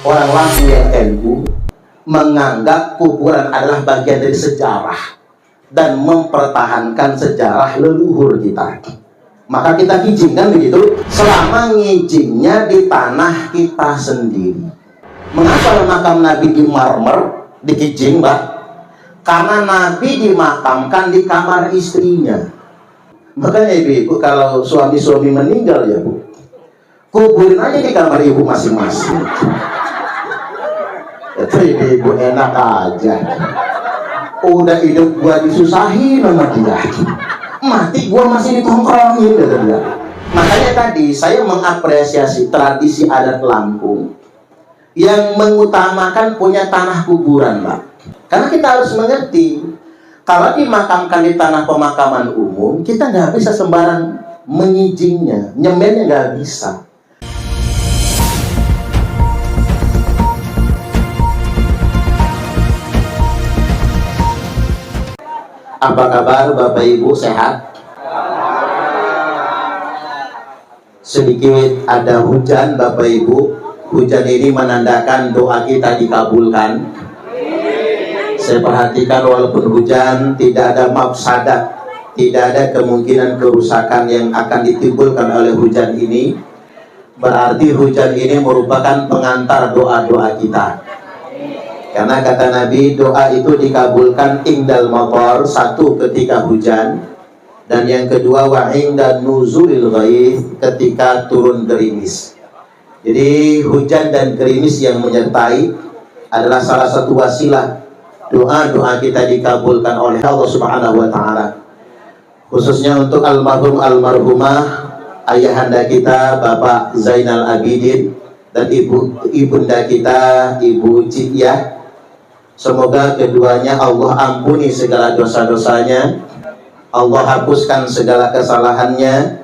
orang Lampung yang NU menganggap kuburan adalah bagian dari sejarah dan mempertahankan sejarah leluhur kita. Maka kita kijing kan begitu, selama ngijingnya di tanah kita sendiri. Mengapa makam Nabi di marmer, di kijing, Mbak? Karena Nabi dimakamkan di kamar istrinya. Makanya ibu-ibu kalau suami-suami meninggal ya Bu, kuburin aja di kamar ibu masing-masing. Itu ibu-ibu enak aja. Udah hidup gua disusahin sama dia, mati gua masih ditongkrongin, kata dia. Makanya tadi saya mengapresiasi tradisi adat Lampung yang mengutamakan punya tanah kuburan, Mbak. Karena kita harus mengerti, kalau dimakamkan di tanah pemakaman umum, kita nggak bisa sembarang menyijingnya, nyemelnya nggak bisa. Apa kabar Bapak Ibu, sehat? Sedikit ada hujan Bapak Ibu. Hujan ini menandakan doa kita dikabulkan. Saya perhatikan walaupun hujan tidak ada mafsadat, tidak ada kemungkinan kerusakan yang akan ditimbulkan oleh hujan ini. Berarti hujan ini merupakan pengantar doa-doa kita. Karena kata Nabi, doa itu dikabulkan indal matar, satu ketika hujan, dan yang kedua wa inda nuzulil ghaith, ketika turun gerimis. Jadi hujan dan gerimis yang menyertai adalah salah satu wasilah doa-doa kita dikabulkan oleh Allah Subhanahu wa taala. Khususnya untuk almarhum almarhumah ayahanda kita Bapak Zainal Abidin dan ibunda kita Ibu Cityah. Semoga keduanya Allah ampuni segala dosa-dosanya, Allah hapuskan segala kesalahannya,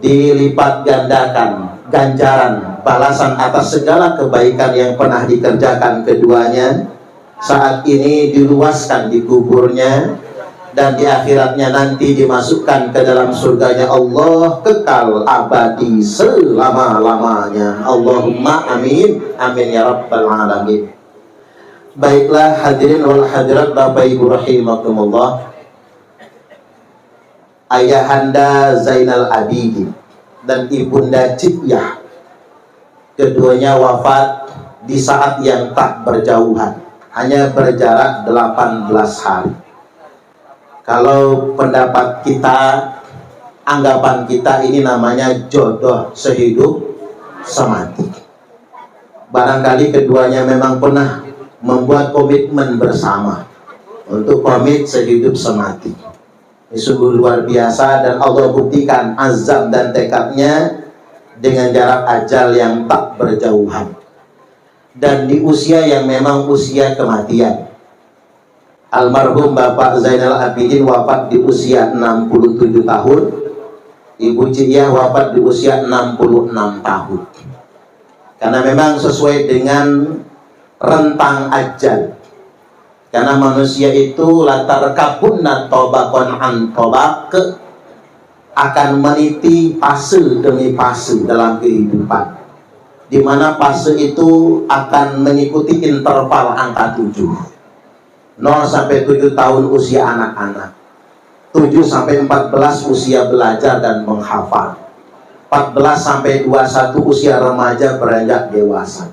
dilipat gandakan ganjaran balasan atas segala kebaikan yang pernah dikerjakan keduanya. Saat ini diluaskan di kuburnya, dan di akhiratnya nanti dimasukkan ke dalam surganya Allah kekal abadi selama-lamanya. Allahumma amin, amin ya rabbal alamin. Baiklah hadirin wal hadirat Bapak Ibu rahimakumullah, ayahanda Zainal Abidin dan ibunda Cityah, keduanya wafat di saat yang tak berjauhan, hanya berjarak 18 hari. Kalau pendapat kita, anggapan kita, ini namanya jodoh sehidup semati. Barangkali keduanya memang pernah membuat komitmen bersama untuk komit sehidup semati. Ini sungguh luar biasa, dan Allah buktikan azam dan tekadnya dengan jarak ajal yang tak berjauhan dan di usia yang memang usia kematian. Almarhum Bapak Zainal Abidin wafat di usia 67 tahun, Ibu Cityah wafat di usia 66 tahun. Karena memang sesuai dengan rentang ajal. Karena manusia itu latar kabunna tobakon an tobak, akan meniti fase demi fase dalam kehidupan, di mana fase itu akan mengikuti interval angka 7. 0 sampai 7 tahun usia anak-anak, 7 sampai 14 usia belajar dan menghafal, 14 sampai 21 usia remaja beranjak dewasa,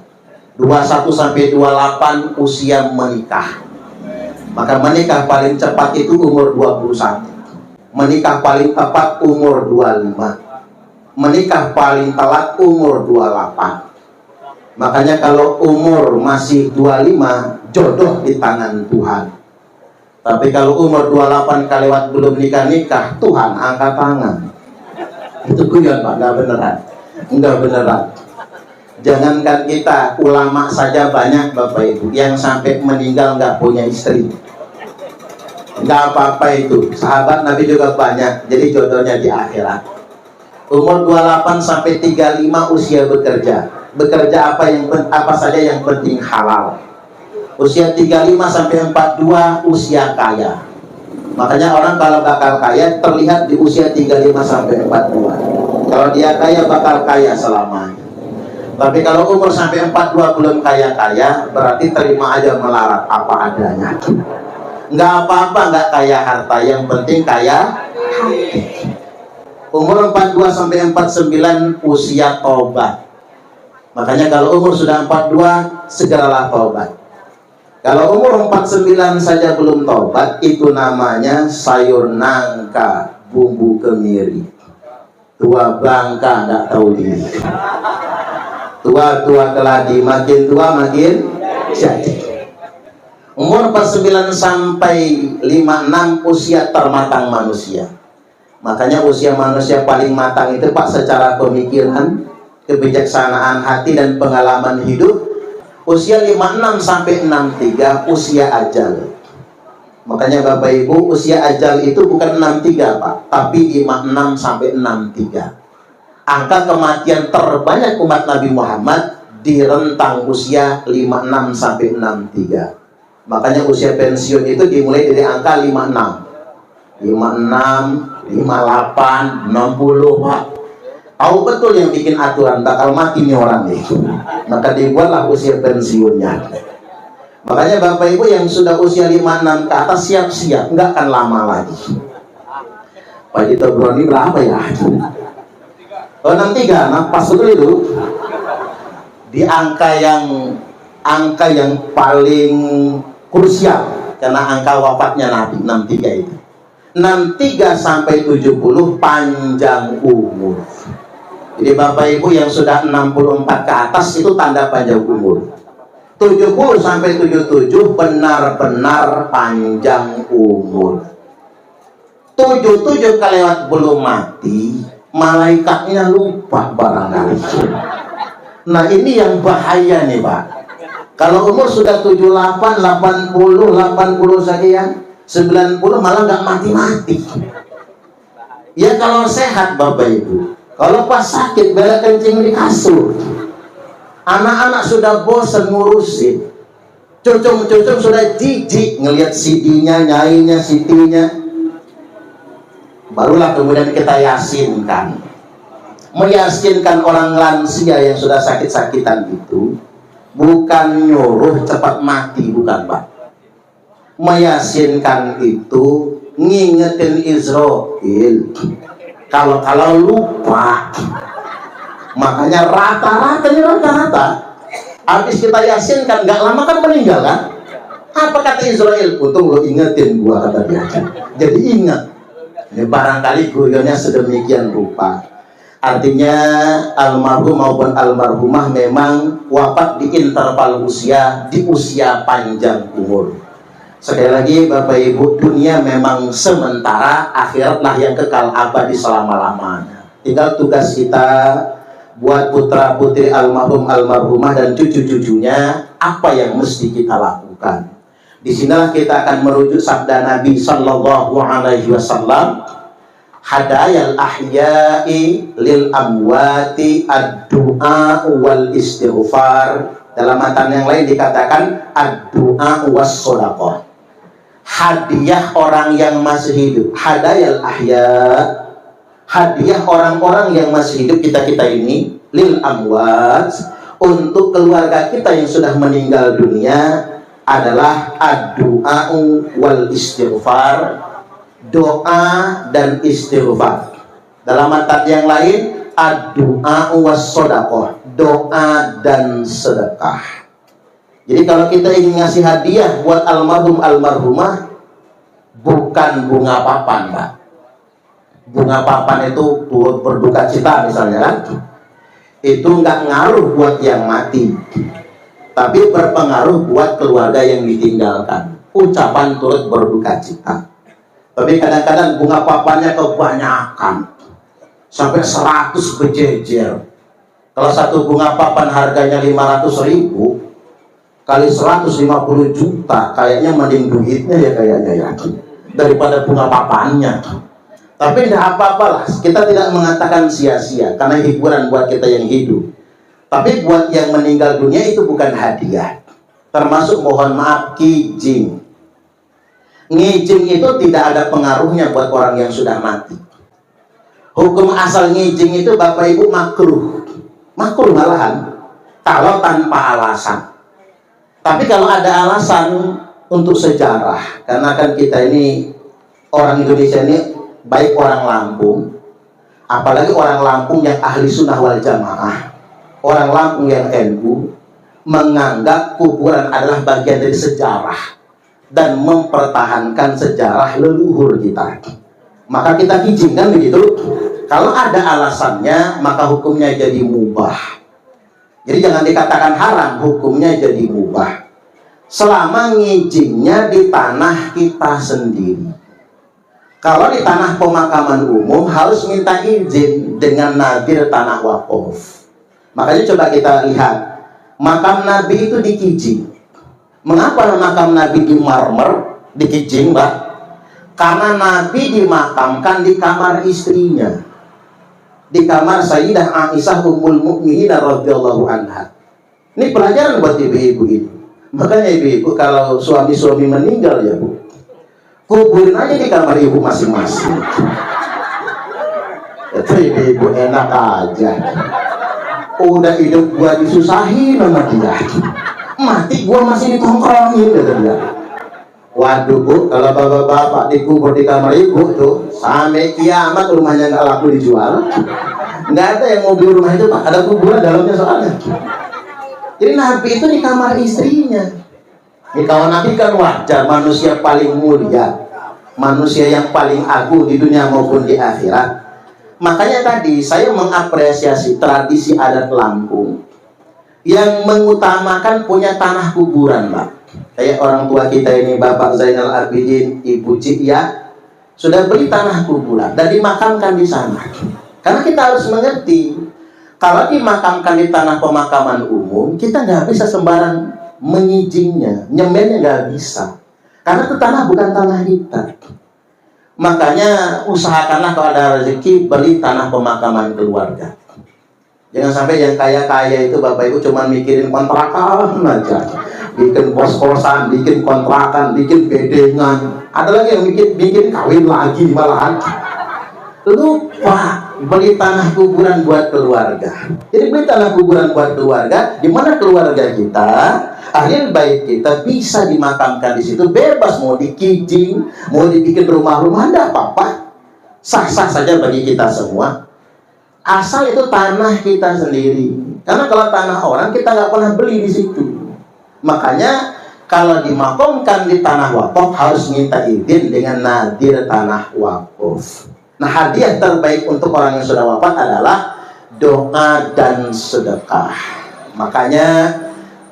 21 sampai 28 usia menikah. Maka menikah paling cepat itu umur 21, menikah paling tepat umur 25, menikah paling telat umur 28. Makanya kalau umur masih 25, jodoh di tangan Tuhan. Tapi kalau umur 28 kelewat belum nikah-nikah, Tuhan angkat tangan. Itu guyon Pak, nggak beneran. Nggak beneran. Jangankan kita, ulama saja banyak Bapak Ibu yang sampai meninggal nggak punya istri. Nggak apa-apa itu, sahabat Nabi juga banyak, jadi jodohnya di akhirat. Umur 28 sampai 35 usia bekerja. Bekerja apa saja yang penting halal. Usia 35 sampai 42 usia kaya. Makanya orang kalau bakal kaya terlihat di usia 35 sampai 42. Kalau dia kaya bakal kaya selamanya. Tapi kalau umur sampai 42 belum kaya-kaya, berarti terima aja melarat apa adanya. Nggak apa-apa, nggak kaya harta, yang penting kaya hati. Umur 42 sampai 49 usia tobat. Makanya kalau umur sudah 42, segeralah tobat. Kalau umur 49 saja belum tobat, itu namanya sayur nangka bumbu kemiri. Tua bangka nggak tahu diri. Tua-tua keladi, makin tua makin jadi. Umur 49 sampai 56 usia termatang manusia. Makanya usia manusia paling matang itu Pak, secara pemikiran, kebijaksanaan hati dan pengalaman hidup, usia 56 sampai 63 usia ajal. Makanya Bapak Ibu, usia ajal itu bukan 63 Pak, tapi 56 sampai 63. Angka kematian terbanyak umat Nabi Muhammad di rentang usia 56 sampai 63. Makanya usia pensiun itu dimulai dari angka 56. 56, 58, 60 Pak. Tahu betul yang bikin aturan bakal mati nih orang nih. Maka dibuatlah usia pensiunnya. Makanya Bapak Ibu yang sudah usia 56 ke atas siap-siap, nggak akan lama lagi. Pak Jito Broni berapa ya? Oh 63, nah pas betul itu. Di angka yang paling krusial, karena angka wafatnya Nabi 63 itu. 63 sampai 70 panjang umur. Jadi Bapak Ibu yang sudah 64 ke atas itu tanda panjang umur. 70 sampai 77 benar-benar panjang umur. 77 kelewat belum mati, malaikatnya lupa barangkali. Nah ini yang bahaya nih Pak. Kalau umur sudah 78, 80, 80 sekian, 90 malah nggak mati-mati. Ya kalau sehat Bapak Ibu. Kalau pas sakit bela kencing di kasur. Anak-anak sudah bosan ngurusin. Cucung-cucung sudah jijik ngelihat CD-nya, nyainya, CD-nya. Barulah kemudian kita yasinkan. Meyakinkan orang lansia yang sudah sakit-sakitan itu bukan nyuruh cepat mati, bukan Pak. Meyakinkan itu ngingetin Israel kalau lupa. Makanya rata-rata habis kita yakinkan nggak lama kan meninggal kan. Apa kata Israel? Untung lo ingetin gua, kata dia. Jadi ingat. Ini barangkali guyonnya sedemikian rupa. Artinya almarhum maupun almarhumah memang wafat di interval usia, di usia panjang umur. Sekali lagi Bapak Ibu, dunia memang sementara, akhiratlah yang kekal abadi selama-lamanya. Tinggal tugas kita buat putra putri almarhum almarhumah dan cucu-cucunya, apa yang mesti kita lakukan. Disinilah kita akan merujuk sabda Nabi Sallallahu Alaihi Wasallam, hadayal ahya'i lil amwati ad-du'a wal istighfar. Dalam matan yang lain dikatakan ad-du'a was shadaqah. Hadiah orang yang masih hidup, hadayal ahya', hadiah orang-orang yang masih hidup kita ini, lil amwat, untuk keluarga kita yang sudah meninggal dunia adalah ad-du'a wal istighfar, doa dan istighfar. Dalam matan yang lain ad-du'a was shadaqah, doa dan sedekah. Jadi kalau kita ingin ngasih hadiah buat almarhum almarhumah, bukan bunga papan Pak. Bunga papan itu turut berduka cita misalnya kan, itu nggak ngaruh buat yang mati, tapi berpengaruh buat keluarga yang ditinggalkan. Ucapan turut berduka cita. Tapi kadang-kadang bunga papannya kebanyakan sampai 100 berjejer. Kalau satu bunga papan harganya 500.000 kali 150 juta, kayaknya mending duitnya ya kayaknya ya, daripada bunga papannya. Tapi tidak apa-apalah, kita tidak mengatakan sia-sia karena hiburan buat kita yang hidup. Tapi buat yang meninggal dunia itu bukan hadiah. Termasuk mohon maaf kijing. Ngijing itu tidak ada pengaruhnya buat orang yang sudah mati. Hukum asal ngijing itu Bapak Ibu makruh. Makruh malahan. kalau tanpa alasan. Tapi kalau ada alasan untuk sejarah, karena kan kita ini orang Indonesia ini, baik orang Lampung, apalagi orang Lampung yang ahli sunnah wal jamaah, orang Lampung yang NU, menganggap kuburan adalah bagian dari sejarah dan mempertahankan sejarah leluhur kita. Maka kita kijing kan begitu. Kalau ada alasannya, maka hukumnya jadi mubah. Jadi jangan dikatakan haram, hukumnya jadi mubah. Selama ngijingnya di tanah kita sendiri. Kalau di tanah pemakaman umum harus minta izin dengan nadir tanah wakaf. Makanya coba kita lihat, makam Nabi itu dikijing. Mengapa makam Nabi di marmer, dikijing, Mbak? Karena Nabi dimakamkan di kamar istrinya, di kamar Sayyidah Aisyah Ummul Mukminin radhiyallahu anha. Ini pelajaran buat ibu-ibu ini. Makanya ibu-ibu kalau suami-suami meninggal ya Bu, kuburin aja di kamar ibu masing-masing. Itu ibu-ibu enak aja. Udah hidup gua disusahin sama dia, mati gua masih ditongkrongin, kata dia. Waduh Bu, kalau bapak-bapak dikubur di kamar ibu tuh sampai kiamat rumahnya nggak laku dijual. Nggak ada yang mau beli rumah itu Pak, ada kuburan dalamnya soalnya. Jadi Nabi itu di kamar istrinya. Ya, kalau Nabi kan wajar, manusia paling mulia, manusia yang paling agung di dunia maupun di akhirat. Makanya tadi saya mengapresiasi tradisi adat Lampung yang mengutamakan punya tanah kuburan, Pak. Kayak orang tua kita ini, Bapak Zainal Abidin, Ibu Cia, sudah beli tanah kuburan dan dimakamkan di sana. Karena kita harus mengerti, kalau dimakamkan di tanah pemakaman umum, kita nggak bisa sembarang menyijingnya, nyemennya nggak bisa. Karena itu tanah bukan tanah kita. Makanya usahakanlah kalau ada rezeki, beli tanah pemakaman keluarga. Jangan sampai yang kaya-kaya itu Bapak Ibu cuma mikirin kontrakan aja. Bikin kos-kosan, bikin kontrakan, bikin bedengan. Ada lagi yang bikin kawin lagi malahan. Lupa beli tanah kuburan buat keluarga. Jadi beli tanah kuburan buat keluarga, di mana keluarga kita, ahli bait kita bisa dimakamkan di situ bebas, mau dikijing, mau dibikin rumah-rumah, ada apa-apa, sah-sah saja bagi kita semua. Asal itu tanah kita sendiri. Karena kalau tanah orang kita nggak pernah beli di situ. Makanya kalau dimakamkan di tanah wakaf harus minta izin dengan nadir tanah wakaf. Nah, hadiah terbaik untuk orang yang sudah wafat adalah doa dan sedekah. Makanya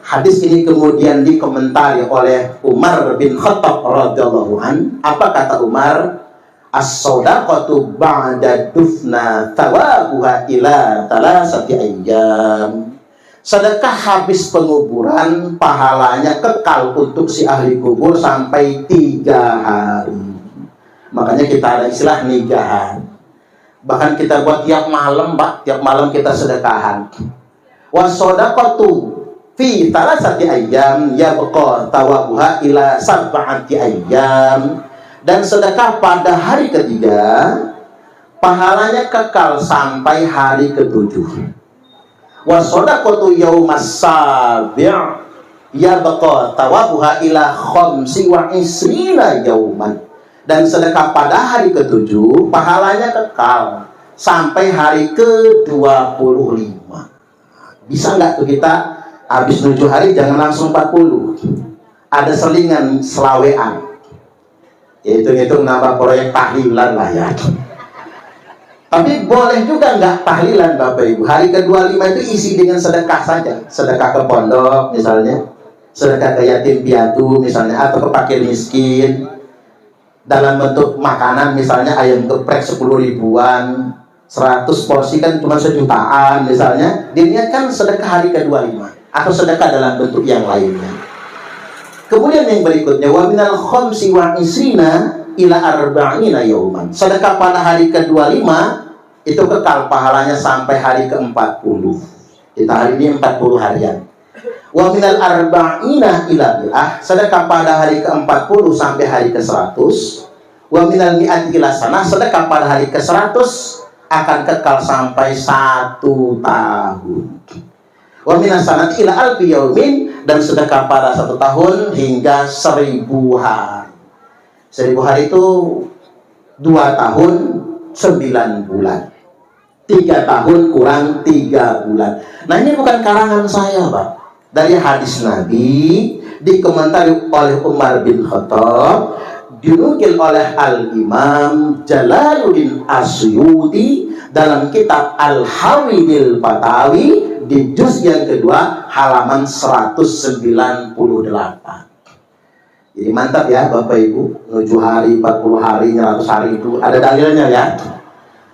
hadis ini kemudian dikomentari oleh Umar bin Khattab radhiyallahu an. Apa kata Umar? As-shadaqatu ba'da dufna thawabuha ila thalathati ayyam. Sedekah habis penguburan pahalanya kekal untuk si ahli kubur sampai 3 hari. Makanya kita ada istilah nigahan. Bahkan kita buat tiap malam, Pak, tiap malam kita sedekahan. Wasodaqatu fi thalathati ayyam yabqa tawabuha ila sab'ati ayyam. Dan sedekah pada hari ketiga pahalanya kekal sampai hari ke-7. Wasodaqatu yaumas sabi' yabqa tawabuha ila khamsi wa isrina yauman. Dan sedekah pada hari ke-7 pahalanya kekal sampai hari ke-25. Bisa nggak tuh kita habis 7 hari jangan langsung 40. Ada selingan selawean. Hitung-hitung nambah proyek tahlilan lah ya. Tapi boleh juga nggak tahlilan Bapak Ibu. Hari ke-25 itu isi dengan sedekah saja. Sedekah ke pondok misalnya, sedekah ke yatim piatu misalnya, atau ke fakir miskin. Dalam bentuk makanan misalnya ayam geprek 10 ribuan, 100 porsi kan cuma 1 jutaan misalnya, diniatkan sedekah hari ke-25 atau sedekah dalam bentuk yang lainnya. Kemudian yang berikutnya, wa minal khamsi wa isrina ila arba'ina yauman. Sedekah pada hari ke-25 itu kekal pahalanya sampai hari ke-40. Kita hari ini 40 harian. Wa minal arba'ina ila bi'ah. Sedekah pada hari ke-40 sampai hari ke-100. Wa minal mi'ati ila sanah. Sedekah pada hari ke-100 akan kekal sampai 1 tahun. Wa minas sanati ila alfi yaumin, dan sedekah pada 1 tahun hingga 1000 hari. 1000 hari itu 2 tahun 9 bulan. 3 tahun kurang 3 bulan. Nah, ini bukan karangan saya, Pak. Dari hadis Nabi, dikomentari oleh Umar bin Khattab, dinukil oleh Al-Imam Jalaluddin Asyuti dalam kitab Al-Hawidil Fatawi di juz yang kedua halaman 198. Jadi mantap ya Bapak Ibu, 7 hari, 40 hari, 100 hari itu ada dalilnya ya.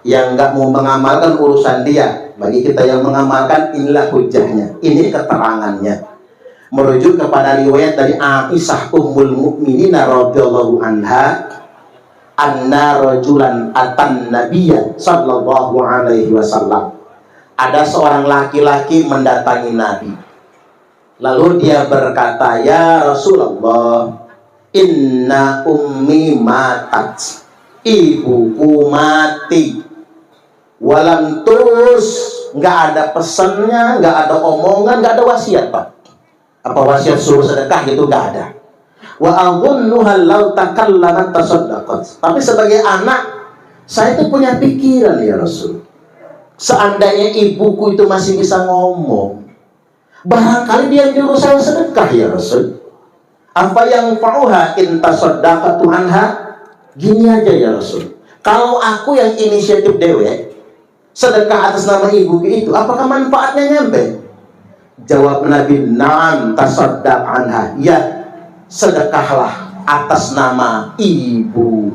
Yang nggak mau mengamalkan urusan dia. Bagi kita yang mengamalkan, inilah hujahnya, ini keterangannya. Merujuk kepada riwayat dari Aisyah Ummul Mukminin radhiyallahu anha, anna rajulan atan nabiyya sallallahu alaihi wasallam. Ada seorang laki-laki mendatangi Nabi. Lalu dia berkata, "Ya Rasulullah, inna ummi matat." Ibuku mati. Walam terus, nggak ada pesannya, nggak ada omongan, nggak ada wasiat, Pak. Apa wasiat suruh sedekah gitu nggak ada. Wa adhunnuha law takallamat tasaddaqat. Tapi sebagai anak, saya itu punya pikiran ya Rasul. Seandainya ibuku itu masih bisa ngomong, barangkali dia nyuruh saya sedekah ya Rasul. Apa yang fa'uha in tasaddaqatu anha? Gini aja ya Rasul. Kalau aku yang inisiatif dewek sedekah atas nama ibuku itu, apakah manfaatnya nyampe? Jawab Nabi, "Na'am tasaddaq anha." Ya, sedekahlah atas nama ibu.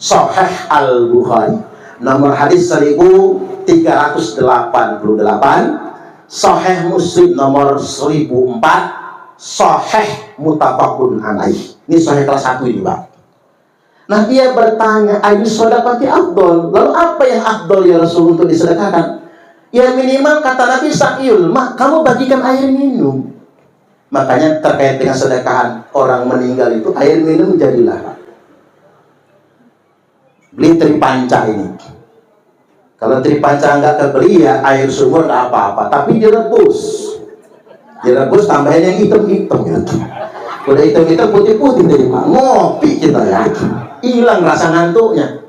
Sahih Al-Bukhari. Nomor hadis 1388. Sahih Muslim nomor 1004. Sahih muttafaqun alaih. Ini sahih kelas 1 ini, Pak. Nah, dia bertanya, ayu sedekati afdol. Lalu apa yang afdol ya Rasul untuk disedekahkan? Ya minimal kata Nabi sakyul mak, kamu bagikan air minum. Makanya terkait dengan sedekahan orang meninggal itu, air minum jadilah. Beli tripanca ini. Kalau tripanca nggak kebeli ya air sumur nggak apa-apa, tapi direbus. Direbus tambahin yang hitam-hitam gitu. Udah hitam-hitam putih-putih dari Pak. Ngopi kita ya. Hilang rasa ngantuknya.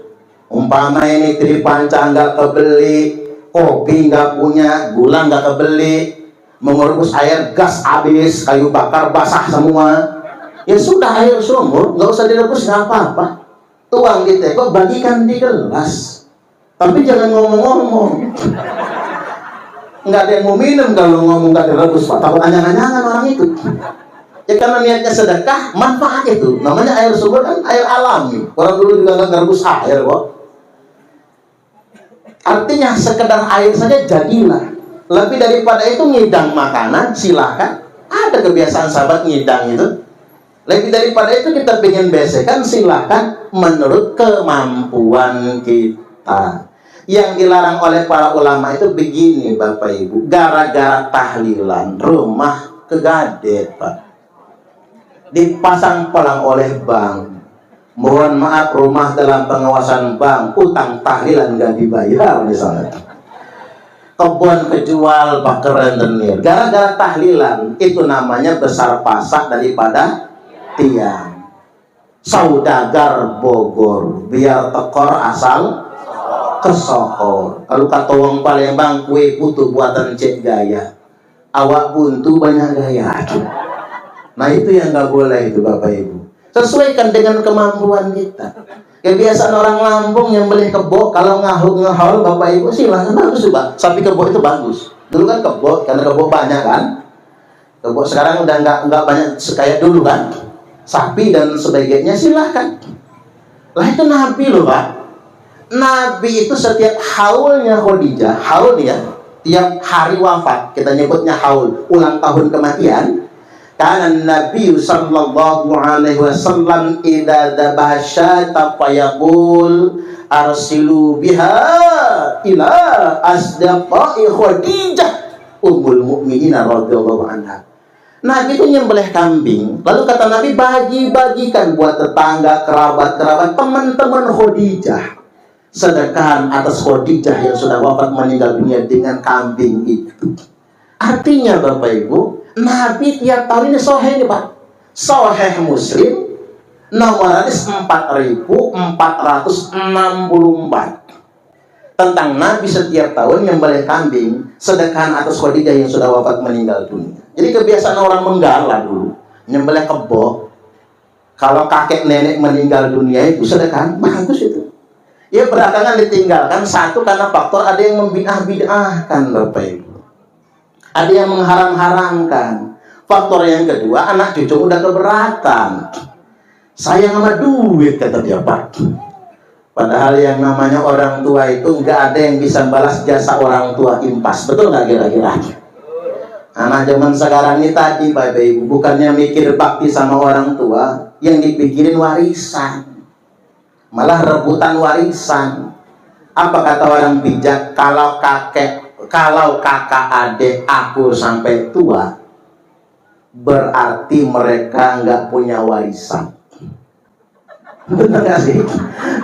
Umpama ini tripanca nggak kebeli, kopi nggak punya, gula nggak kebeli, mengerebus air gas habis, kayu bakar basah semua, ya sudah air sumur nggak usah direbus, nggak apa-apa, tuang gitu ya, kok bagikan di gelas, tapi jangan ngomong-ngomong. Nggak ada yang mau minum kalau ngomong nggak direbus, Pak. Takut anyang-anyangan orang itu. Ya karena niatnya sedekah, manfaat itu. Namanya air sumur kan air alami. Orang dulu juga nggak ngerebus air kok. Artinya sekedar air saja jadilah. Lebih daripada itu ngidang makanan, silahkan. Ada kebiasaan sahabat ngidang itu. Lebih daripada itu kita pengen besekan, silahkan menurut kemampuan kita. Yang dilarang oleh para ulama itu begini Bapak Ibu. Gara-gara tahlilan, rumah kegadet Pak. Dipasang palang oleh bank. Mohon maaf, rumah dalam pengawasan bank, utang tahlilan nggak dibayar misalnya. Kebun kejual pakai rentenir. Gara-gara tahlilan, itu namanya besar pasak daripada tiang. Saudagar Bogor, biar tekor asal kesohor. Kalau kata wong Palembang, kue putu buatan cek gaya. Awak buntu banyak gaya. Nah itu yang nggak boleh itu Bapak Ibu. Sesuaikan dengan kemampuan kita. Kebiasaan orang Lampung yang beli kebo, kalau ngahul Bapak Ibu silahkan, bagus juga. Sapi kebo itu bagus. Dulu kan kebo, karena kebo banyak kan. Kebo sekarang udah nggak banyak sekaya dulu kan. Sapi dan sebagainya silahkan. Lah itu Nabi loh Pak. Nabi itu setiap haulnya Khadijah, haul ya, tiap hari wafat, kita nyebutnya haul, ulang tahun kematian. Karena Nabi sallallahu alaihi wasallam idza dzabaha syata fayaqul arsilu biha ila asdaqai Khadijah ummul mukminin radhiyallahu anha. Nabi itu nyembelih kambing, lalu kata Nabi bagi-bagikan buat tetangga, kerabat-kerabat, teman-teman Khadijah. Sedekahan atas Khadijah yang sudah wafat meninggal dunia dengan kambing itu. Artinya Bapak Ibu, Nabi tiap tahun ini sahih ini Pak. Sahih Muslim nomor hadis 4464 tentang Nabi setiap tahun nyembelih kambing sedekah atas Khadijah yang sudah wafat meninggal dunia. Jadi kebiasaan orang menggala dulu nyembelih kebo. Kalau kakek nenek meninggal dunia itu sedekah, bagus itu. Ya belakangan ditinggalkan, satu karena faktor ada yang membid'ah-bid'ahkan Bapak Ibu. Ada yang mengharam-haramkan. Faktor yang kedua, anak cucu udah keberatan. Sayang sama duit kata dia Pak. Padahal yang namanya orang tua itu nggak ada yang bisa balas jasa orang tua impas. Betul nggak kira-kira? Anak zaman sekarang ini tadi Bapak Ibu, bukannya mikir bakti sama orang tua, yang dipikirin warisan. Malah rebutan warisan. Apa kata orang bijak? Kalau kakak adik aku sampai tua, berarti mereka nggak punya warisan. Benar nggak sih?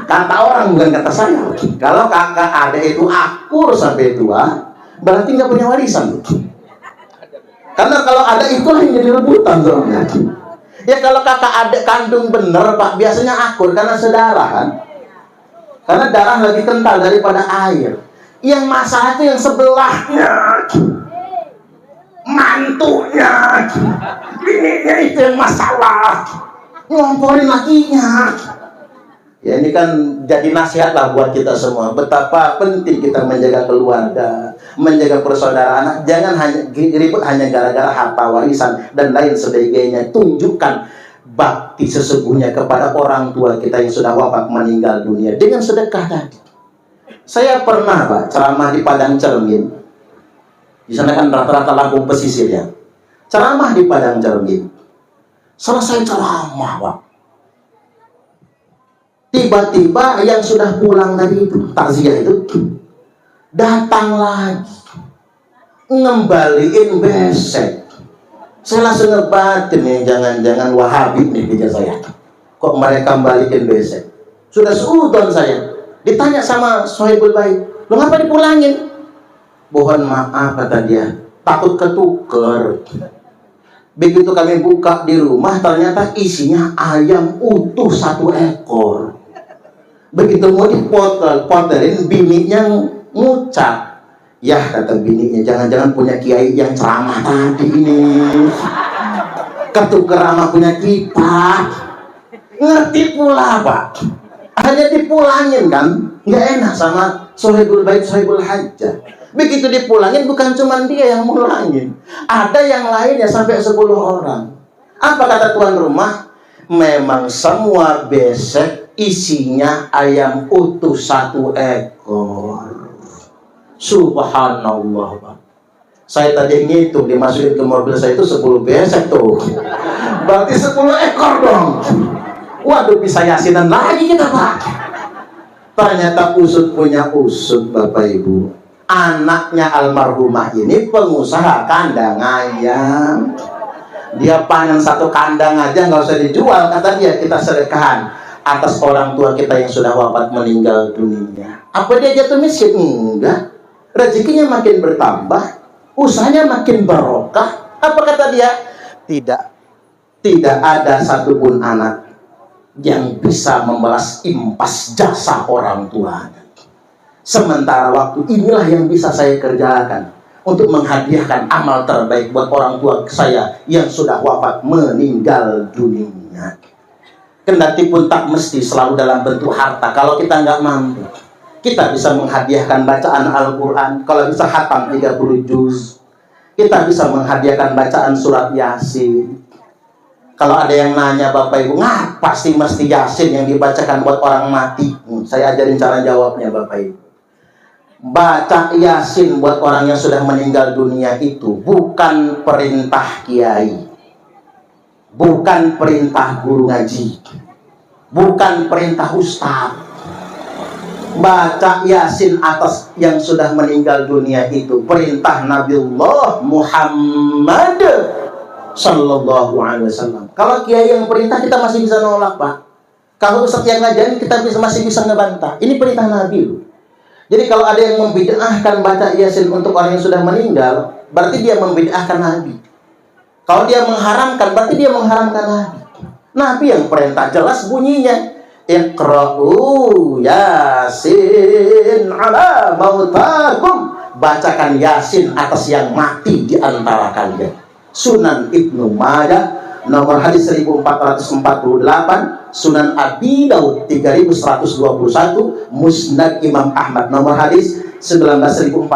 Kata orang, bukan kata saya. Kalau kakak adik itu akur sampai tua, berarti nggak punya warisan. Karena kalau ada itulah yang jadi rebutan soalnya. Ya kalau kakak adik kandung bener Pak, biasanya akur karena sedarah kan. Karena darah lebih kental daripada air. Yang masalah itu yang sebelahnya, mantunya, bininya itu yang masalah. Ngomporin lakinya. Ya ini kan jadi nasihat lah buat kita semua. Betapa penting kita menjaga keluarga, menjaga persaudaraan. Jangan hanya ribut hanya gara-gara harta warisan dan lain sebagainya. Tunjukkan bakti sesungguhnya kepada orang tua kita yang sudah wafat meninggal dunia dengan sedekah tadi. Saya pernah Pak ceramah di Padang Cermin. Di sana kan rata-rata Lampung pesisir ya. Ceramah di Padang Cermin. Selesai ceramah Pak, tiba-tiba yang sudah pulang tadi itu, takziah itu, datang lagi ngembaliin besek. Saya langsung ngebatin nih, jangan-jangan Wahabi nih pikir saya. Kok mereka kembaliin besek? Sudah seudon saya. Ditanya sama Sohibul Baik, lo ngapa dipulangin? Mohon maaf kata dia, takut ketuker. Begitu kami buka di rumah, ternyata isinya ayam utuh 1 ekor. Begitu mau dipotelin, bininya ngucap. Ya kata bininya, jangan-jangan punya kiai yang ceramah tadi ini. Ketuker sama punya kita. Ngerti pula Pak. Hanya dipulangin kan, nggak enak sama Sohibul Baik, Sohibul Hajjah. Begitu dipulangin, bukan cuma dia yang mulangin, ada yang lainnya sampai 10 orang. Apa kata tuan rumah? Memang semua besek isinya ayam utuh 1 ekor. Subhanallah Pak. Saya tadi ngitung, dimasukin ke mobil saya itu 10 besek tuh. Berarti 10 ekor dong. Waduh, bisa yasinan lagi kita Pak. Ternyata usut punya usut Bapak Ibu. Anaknya almarhumah ini pengusaha kandang ayam. Dia panen 1 kandang aja nggak usah dijual, kata dia, kita sedekahan atas orang tua kita yang sudah wafat meninggal dunia. Apa dia jatuh miskin? Enggak. Rezekinya makin bertambah, usahanya makin barokah. Apa kata dia? Tidak ada satupun anak yang bisa membalas impas jasa orang tuanya. Sementara waktu inilah yang bisa saya kerjakan untuk menghadiahkan amal terbaik buat orang tua saya yang sudah wafat meninggal dunia. Kendati pun tak mesti selalu dalam bentuk harta. Kalau kita nggak mampu, kita bisa menghadiahkan bacaan Al-Quran. Kalau bisa khatam 30 juz, kita bisa menghadiahkan bacaan surat Yasin. Kalau ada yang nanya Bapak Ibu, ngapa sih mesti Yasin yang dibacakan buat orang mati? Saya ajarin cara jawabnya Bapak Ibu. Baca Yasin buat orang yang sudah meninggal dunia itu bukan perintah kiai, bukan perintah guru ngaji, bukan perintah ustaz. Baca Yasin atas yang sudah meninggal dunia itu perintah Nabiullah Muhammad Sallallahu Alaihi Wasallam. Kalau kiai yang perintah kita masih bisa nolak Pak. Kalau ustaz yang ngajarin kita masih bisa ngebantah. Ini perintah Nabi. Jadi kalau ada yang membid'ahkan baca Yasin untuk orang yang sudah meninggal, berarti dia membid'ahkan Nabi. Kalau dia mengharamkan, berarti dia mengharamkan Nabi. Nabi yang perintah jelas bunyinya, Iqra'u Yasin ala mautakum, bacakan Yasin atas yang mati di antara kalian. Sunan Ibnu Majah nomor hadis 1448, Sunan Abi Daud 3121, Musnad Imam Ahmad nomor hadis 19427,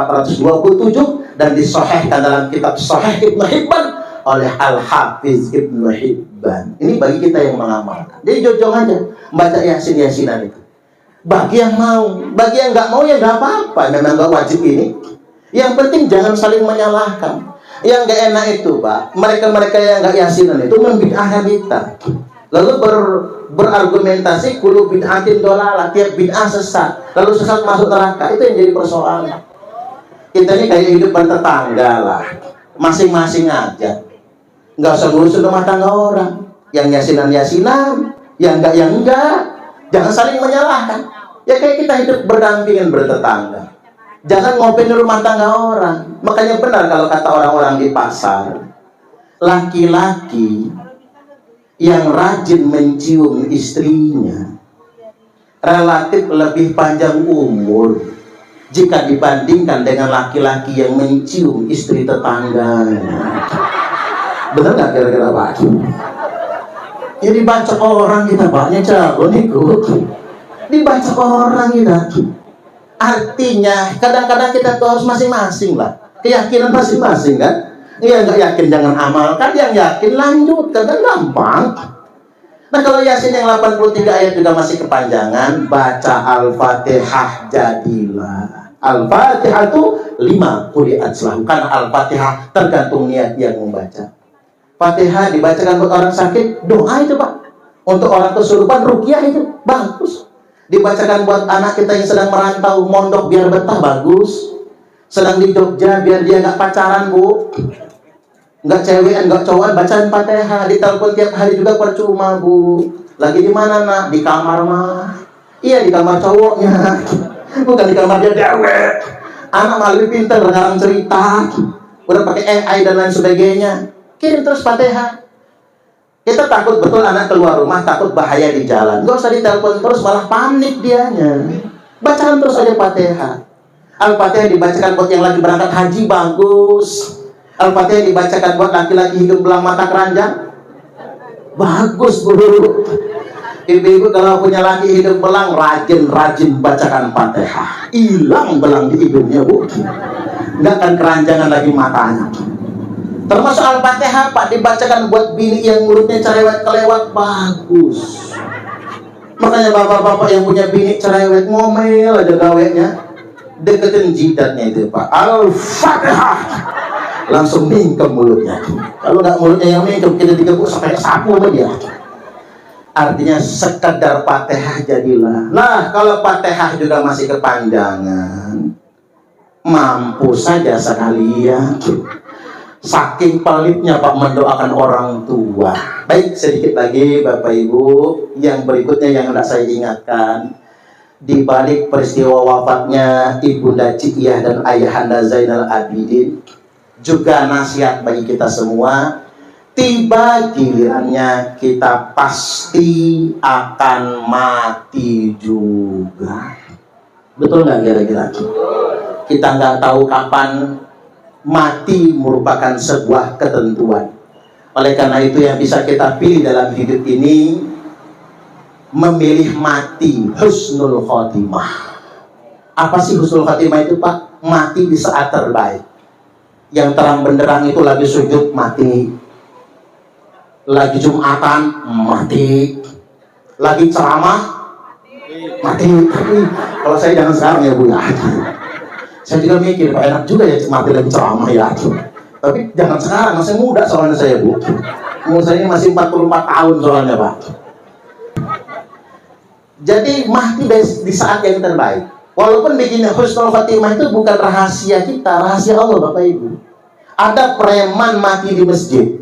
dan disahihkan dalam kitab Sahih Ibnu Hibban oleh Al-Hafiz Ibnu Hibban. Ini bagi kita yang mengamalkan. Jadi jojong aja baca Yasin-Yasinan itu. Bagi yang mau, bagi yang nggak mau ya nggak apa-apa, memang nggak wajib ini. Yang penting jangan saling menyalahkan. Yang nggak enak itu, Pak, mereka-mereka yang nggak Yasinan itu membid'ahkan kita, lalu berargumentasi kulo bid'atin dolalah, tiap bid'ah sesat, lalu sesat masuk neraka. Itu yang jadi persoalan. Kita ini kayak hidup bertetangga lah, masing-masing aja, nggak usah ngurusin rumah tangga orang. Yang Yasinan, yang enggak. Jangan saling menyalahkan. Ya kayak kita hidup berdampingan, bertetangga. Jangan ngopi di rumah tangga orang. Makanya benar kalau kata orang-orang di pasar, laki-laki yang rajin mencium istrinya relatif lebih panjang umur jika dibandingkan dengan laki-laki yang mencium istri tetangganya. Benar nggak kira-kira Pak? Jadi baca orang kita banyak jago nih, dibaca orang kita. Artinya kadang-kadang kita tuh harus masing-masing lah, keyakinan masing-masing kan. Yang nggak yakin jangan amalkan, yang yakin lanjutkan, kan gampang. Nah kalau Yasin yang 83 ayat juga masih kepanjangan, baca Al-Fatihah jadilah. Al-Fatihah itu 5 quri'at slahu, karena Al-Fatihah tergantung niat yang membaca. Fatihah dibacakan buat orang sakit, doa itu Pak. Untuk orang kesurupan, ruqyah itu bagus. Dibacakan buat anak kita yang sedang merantau, mondok biar betah, bagus. Sedang di Jogja biar dia nggak pacaran, Bu, nggak cewekan, nggak cowok, bacaan Fatihah. Ditelepon tiap hari juga percuma, Bu. Lagi di mana nak? Di kamar mah. Iya, di kamar cowoknya, bukan di kamar dia dewek. Anak malah lebih pintar ngarang cerita, udah pakai AI dan lain sebagainya. Kirim terus Fatihah. Kita takut betul anak keluar rumah, takut bahaya di jalan. Gak usah ditelepon terus, malah panik dianya. Bacakan terus aja Fatihah. Al-Fatihah dibacakan buat yang lagi berangkat haji, bagus. Al-Fatihah dibacakan buat laki-laki hidung belang mata keranjang, bagus, Bu. Ibu-ibu kalau punya laki hidung belang, rajin bacakan Fatihah. Hilang belang di hidungnya, Bu. Nggak akan keranjangan lagi matanya. Termasuk Al-Fatihah Pak dibacakan buat bini yang mulutnya cerewet kelewat, bagus. Makanya bapak-bapak yang punya bini cerewet, ngomel aja gawenya, deketin jidatnya itu Pak, Al-Fatihah, langsung mingkem mulutnya. Kalau nggak mulutnya yang mingkem, kita digebuk sampai sapu sama dia. Artinya sekedar Fatihah jadilah. Nah kalau Fatihah juga masih kepanjangan, mampu saja sekalian. Saking pelitnya Pak mendoakan orang tua. Baik, sedikit lagi Bapak Ibu, yang berikutnya yang hendak saya ingatkan, di balik peristiwa wafatnya Ibunda Cikiyah dan Ayahanda Zainal Abidin, juga nasihat bagi kita semua. Tiba gilirannya kita pasti akan mati juga. Betul nggak kira-kira? Kita nggak tahu kapan. Mati merupakan sebuah ketentuan. Oleh karena itu yang bisa kita pilih dalam hidup ini, memilih mati husnul khotimah. Apa sih husnul khotimah itu Pak? Mati di saat terbaik. Yang terang benderang itu lagi sujud, mati. Lagi Jumatan, mati. Lagi ceramah, mati. Kalau saya jangan sekarang ya Bu ya. Saya juga mikir, Pak, enak juga ya mati lagi ceramah ya. Tapi jangan sekarang, masih muda soalnya saya Bu. Umur saya ini masih 44 tahun soalnya Pak. Jadi mati di saat yang terbaik. Walaupun begini, husnul khotimah itu bukan rahasia kita, rahasia Allah Bapak Ibu. Ada preman mati di masjid.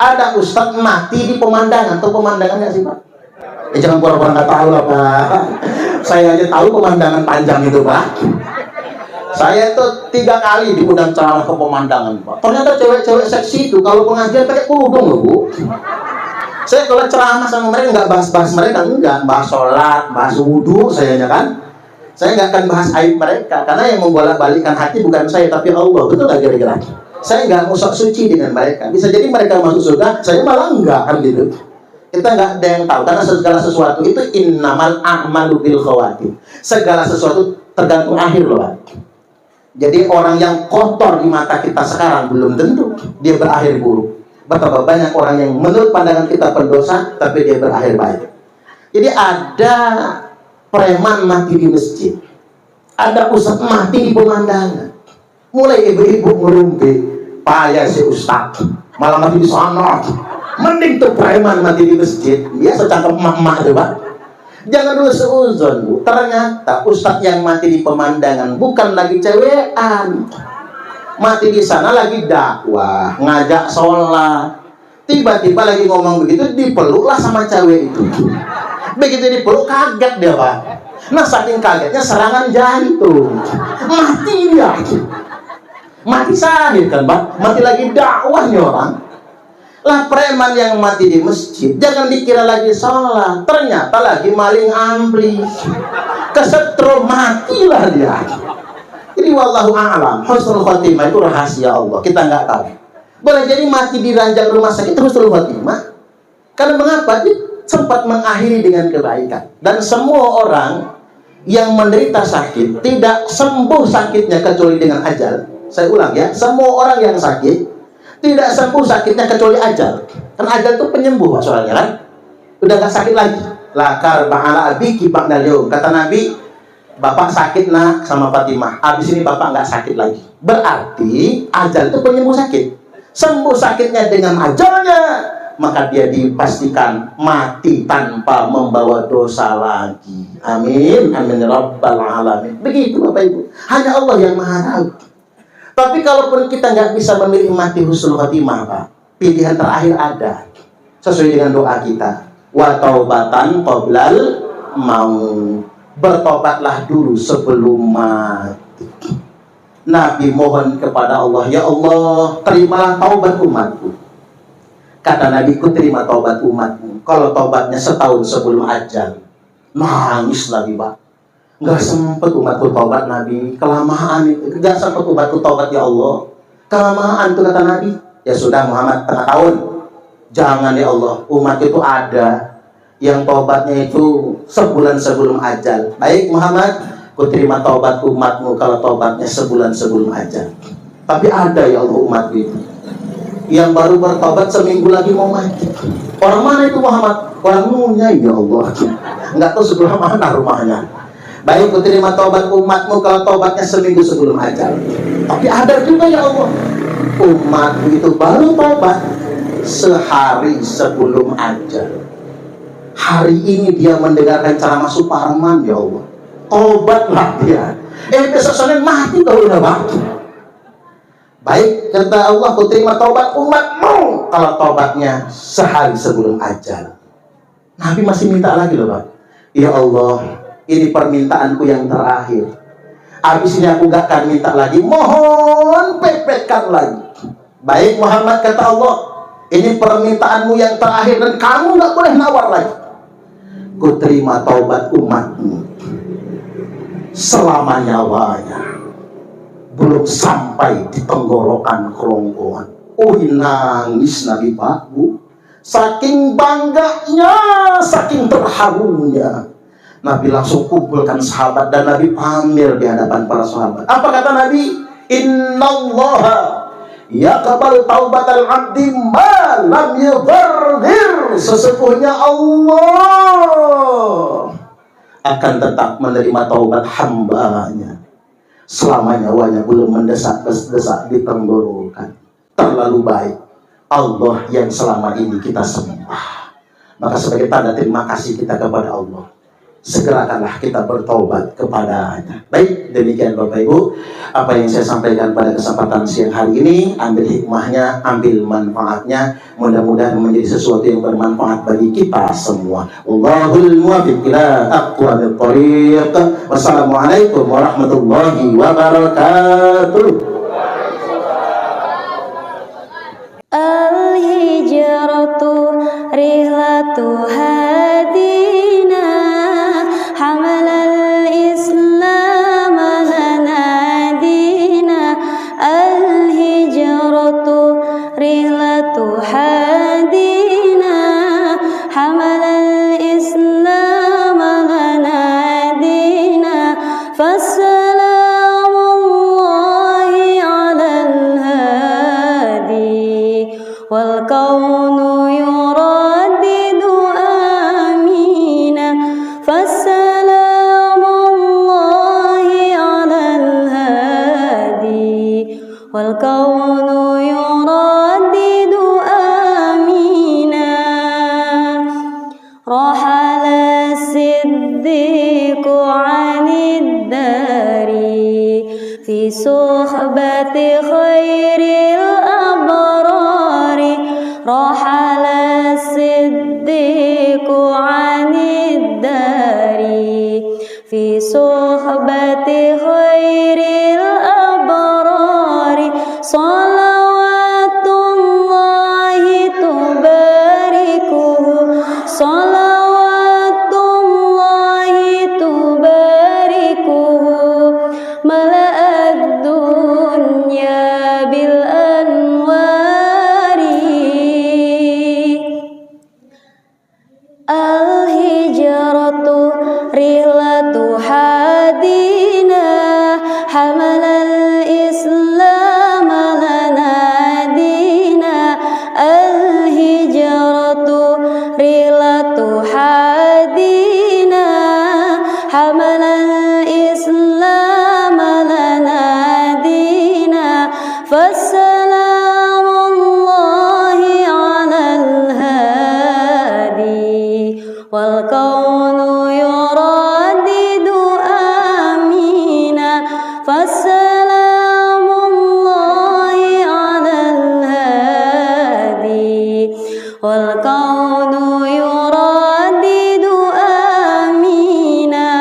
Ada ustadz mati di pemandangan. Tahu pemandangannya sih Pak? Jangan pura-pura nggak tahu lah Pak. Saya aja tahu pemandangan panjang itu Pak. Saya itu 3 kali diundang ceramah ke pemandangan, Pak. Ternyata cewek-cewek seksi itu kalau pengajian pakai kerudung loh, Bu. Saya kalau ceramah sama mereka nggak bahas-bahas mereka, enggak bahas sholat, bahas wudhu, sayanya kan. Saya nggak akan bahas aib mereka, karena yang membolak-balikkan hati bukan saya, tapi Allah. Betul nggak kira-kira? Saya nggak ngusok suci dengan mereka. Bisa jadi mereka masuk surga, saya malah enggak, kan gitu. Kita nggak ada yang tahu, karena segala sesuatu itu innamal a'malu bil khawatim. Segala sesuatu tergantung akhir loh, Pak. Jadi orang yang kotor di mata kita sekarang belum tentu dia berakhir buruk. Betapa banyak orang yang menurut pandangan kita pendosa, tapi dia berakhir baik. Jadi ada preman mati di masjid, ada ustadz mati di pemandangan. Mulai ibu-ibu ngerumpi, payah si ustadz malah mati di sana. Mending tuh preman mati di masjid, biasa cakep emak-emak tuh, Pak. Jangan dulu seuzon, Bu. Ternyata ustadz yang mati di pemandangan bukan lagi cewekan, mati di sana lagi dakwah, ngajak sholat. Tiba-tiba lagi ngomong begitu, dipeluklah sama cewek itu. Begitu dipeluk, kaget dia, Pak. Nah, saking kagetnya serangan jantung, mati dia. Mati syahid kan, Pak. Mati lagi dakwahnya orang. Lah preman yang mati di masjid, jangan dikira lagi sholat, ternyata lagi maling ampli, kesetrum, matilah dia. Jadi wallahu a'lam, husnul khotimah itu rahasia Allah, kita nggak tahu. Boleh jadi mati di ranjang rumah sakit itu husnul khotimah, karena mengapa? Dia sempat mengakhiri dengan kebaikan. Dan semua orang yang menderita sakit tidak sembuh sakitnya kecuali dengan ajal. Saya ulang ya, semua orang yang sakit tidak sembuh sakitnya kecuali ajal. Kan ajal itu penyembuh, Pak, soalnya kan. Udah gak sakit lagi. Lakar ba'ala abiki ba'dal yaum. Kata Nabi, Bapak sakit nak sama Fatimah, abis ini Bapak gak sakit lagi. Berarti ajal itu penyembuh sakit. Sembuh sakitnya dengan ajalnya, maka dia dipastikan mati tanpa membawa dosa lagi. Amin. Amin rabbal alamin. Begitu Bapak Ibu. Hanya Allah yang maha tahu. Tapi kalaupun kita nggak bisa memilih mati husnul khotimah, Pak, pilihan terakhir ada. Sesuai dengan doa kita. Wa taubatan qoblal maut. Bertobatlah dulu sebelum mati. Nabi mohon kepada Allah, ya Allah, terimalah taubat umatku. Kata Nabi, ku terima taubat umatmu kalau taubatnya setahun sebelum ajal. Nangis Nabi, Pak. Nggak sempat umatku taubat Nabi, kelamaan itu. Nggak sempat umatku taubat ya Allah, kelamaan itu kata Nabi. Ya sudah Muhammad, tengah tahun. Jangan ya Allah, umat itu ada yang taubatnya itu sebulan sebelum ajal. Baik Muhammad, ku terima taubat umatmu kalau taubatnya sebulan sebelum ajal. Tapi ada ya Allah umatku itu yang baru bertaubat seminggu lagi mau mati. Orang mana itu Muhammad? Orang Nuhnya ya Allah. Nggak tahu sebelah mana rumahnya. Baik, ku terima taubat umatmu kalau taubatnya seminggu sebelum ajal. Tapi ada juga ya Allah, umatmu itu baru taubat sehari sebelum ajal. Hari ini dia mendengarkan ceramah Suparman ya Allah, taubatlah dia. Besok Senin mati kau udah mati. Baik, kata Allah, ku terima taubat umatmu kalau taubatnya sehari sebelum ajal. Nabi masih minta lagi loh, Pak. Ya Allah, ini permintaanku yang terakhir. Habis ini aku gak akan minta lagi. Mohon pepetkan lagi. Baik Muhammad, kata Allah, ini permintaanmu yang terakhir dan kamu gak boleh nawar lagi. Ku terima taubat umatmu selama nyawanya belum sampai di tenggorokan kerongkongan. Oh, nangis Nabi, Pak, Bu. Saking bangganya, saking terharunya, Nabi langsung kumpulkan sahabat dan Nabi pamer di hadapan para sahabat. Apa kata Nabi? Innallaha yaqbalu taubatal 'abdi ma lam yughargir. Sesungguhnya Allah akan tetap menerima taubat hambanya selama nyawanya belum mendesak-desak di tenggorokan. Terlalu baik Allah yang selama ini kita sembah. Maka sebagai tanda terima kasih kita kepada Allah, segerakanlah kita bertobat kepadanya. Baik, demikian Bapak Ibu apa yang saya sampaikan pada kesempatan siang hari ini. Ambil hikmahnya, ambil manfaatnya, mudah-mudahan menjadi sesuatu yang bermanfaat bagi kita semua. Wallahul muwaffiq ila aqwamit thoriq. Wassalamualaikum warahmatullahi wabarakatuh. Al-hijratu rihlatu hadina hamalal islam lana dina. Al-hijratu rihlatu hadina hamalal islam lana dina. Fassalamullahi alal hadi wal kaunu yuraddidu amina. Fassalamullahi alal hadi wal kaunu yuraddidu amina. Rahala siddiqu anid dari fi suhbati khairil abrari. Rahala siddiqu anid dari fi suhbati khairil abrari. Salawatullahi tubarikuhu, salawatullahi tubarikuhu, mala'ad dunya bil anwari. Al-hijratu rihlatu hadina hamalal islam lana dina. Al-hijratu rihlatu hadina hamalal islam lana dina. Fassalamullahi alal hadi wal kaunu yuraddidu amina. Fassalamullahi alal hadi wal kaunu yuraddidu amina.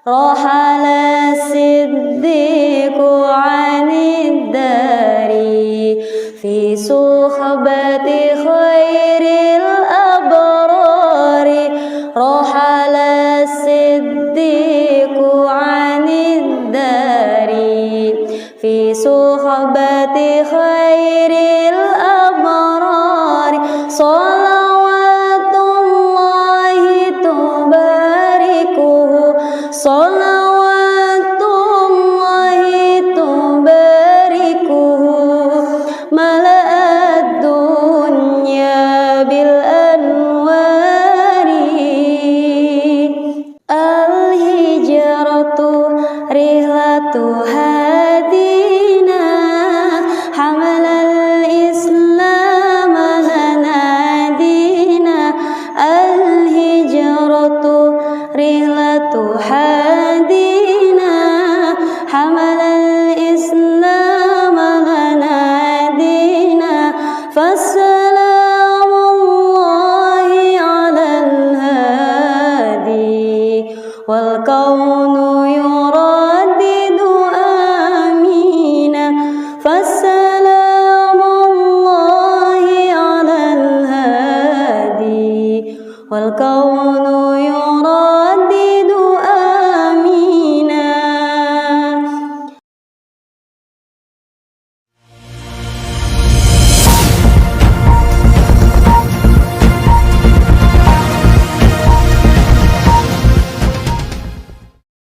Rahala siddiqu anid dari fi suhbati khairil abrari. Rahala siddiqu anid dari fi suhbati khairil abrari. Salawatullahi tubarikuhu, salawatullahi tubarikuhu, mala'ad dunya bil anwari. Al-hijratu rihlatu hadina hamalal islam lana dina. Al-hijratu rihlatu hadina hamalal islam lana dina.